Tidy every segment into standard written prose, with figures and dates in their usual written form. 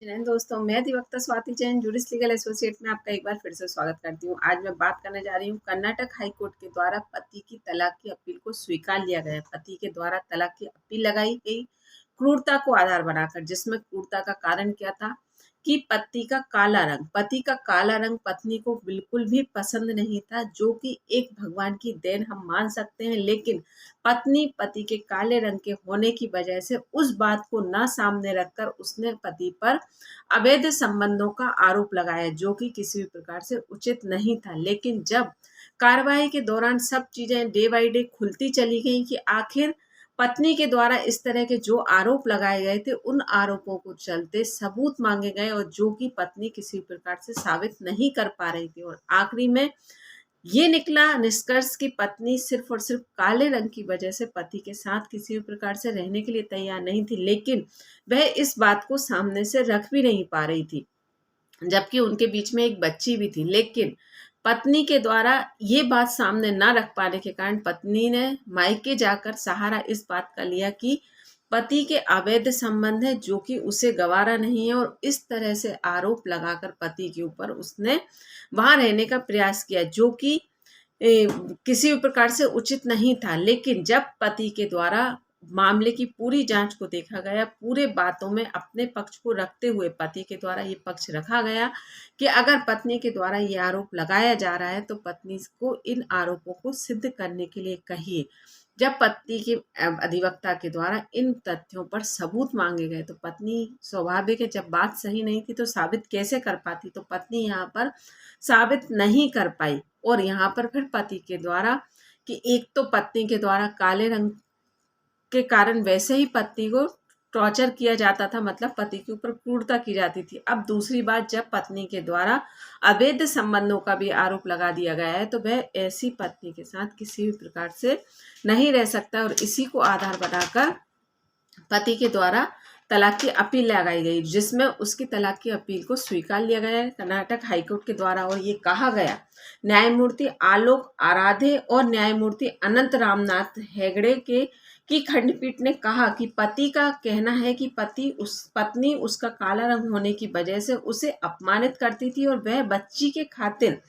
जैन दोस्तों, मैं अधिवक्ता Swati Jain juris legal associate में आपका एक बार फिर से स्वागत करती हूँ। आज मैं बात करने जा रही हूँ कर्नाटक हाई कोर्ट के द्वारा पति की तलाक की अपील को स्वीकार लिया गया। पति के द्वारा तलाक की अपील लगाई गई क्रूरता को आधार बनाकर, जिसमें क्रूरता का कारण क्या था कि पति का काला रंग पत्नी को बिल्कुल भी पसंद नहीं था, जो कि एक भगवान की देन हम मान सकते हैं। लेकिन पत्नी पति के काले रंग के होने की वजह से उस बात को ना सामने रखकर उसने पति पर अवैध संबंधों का आरोप लगाया, जो कि किसी भी प्रकार से उचित नहीं था। लेकिन जब कार्रवाई के दौरान सब चीजें डे बाय डे खुलती चली गई कि आखिर पत्नी के द्वारा इस तरह के जो आरोप लगाए गए थे, उन आरोपों को चलते सबूत मांगे गए और जो कि पत्नी किसी प्रकार से साबित नहीं कर पा रही थी। और आखिरी में ये निकला निष्कर्ष कि पत्नी सिर्फ और सिर्फ काले रंग की वजह से पति के साथ किसी भी प्रकार से रहने के लिए तैयार नहीं थी, लेकिन वह इस बात को सामने से रख भी नहीं पा रही थी, जबकि उनके बीच में एक बच्ची भी थी। लेकिन पत्नी के द्वारा ये बात सामने ना रख पाने के कारण पत्नी ने मायके जाकर सहारा इस बात का लिया कि पति के अवैध संबंध है, जो कि उसे गवारा नहीं है, और इस तरह से आरोप लगाकर पति के ऊपर उसने वहां रहने का प्रयास किया, जो कि किसी भी प्रकार से उचित नहीं था। लेकिन जब पति के द्वारा मामले की पूरी जांच को देखा गया, पूरे बातों में अपने पक्ष को रखते हुए पति के द्वारा ये पक्ष रखा गया कि अगर पत्नी के द्वारा ये आरोप लगाया जा रहा है तो पत्नी को इन आरोपों को सिद्ध करने के लिए कहिए। जब पति के अधिवक्ता के द्वारा इन तथ्यों पर सबूत मांगे गए तो पत्नी, स्वाभाविक है, जब बात सही नहीं थी तो साबित कैसे कर पाती, तो पत्नी यहाँ पर साबित नहीं कर पाई। और यहाँ पर फिर पति के द्वारा कि एक तो पत्नी के द्वारा काले रंग के कारण वैसे ही पत्नी को टॉर्चर किया जाता था, मतलब पति के ऊपर क्रूरता की जाती थी। अब दूसरी बात, जब पत्नी के द्वारा अवैध संबंधों का भी आरोप लगा दिया गया है तो वह ऐसी पत्नी के साथ किसी भी प्रकार से नहीं रह सकता, और इसी को आधार बनाकर पति के द्वारा तलाक की अपील लगाई गई, जिसमें उसकी तलाक की अपील को स्वीकार लिया गया है कर्नाटक हाईकोर्ट के द्वारा। और ये कहा गया, न्यायमूर्ति आलोक आराधे और न्यायमूर्ति अनंत रामनाथ हेगड़े के की खंडपीठ ने कहा कि पति का कहना है कि पत्नी उसका काला रंग होने की वजह से उसे अपमानित करती थी और वह बच्ची के खातिर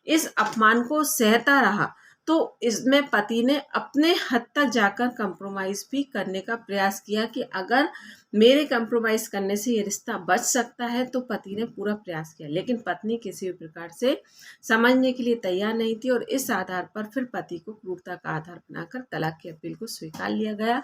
इस अपमान को सहता रहा। तो इसमें पति ने अपने हद तक जाकर कंप्रोमाइज भी करने का प्रयास किया कि अगर मेरे कंप्रोमाइज करने से ये रिश्ता बच सकता है तो पति ने पूरा प्रयास किया। लेकिन पत्नी किसी भी प्रकार से समझने के लिए तैयार नहीं थी और इस आधार पर फिर पति को क्रूरता का आधार बनाकर तलाक की अपील को स्वीकार लिया गया।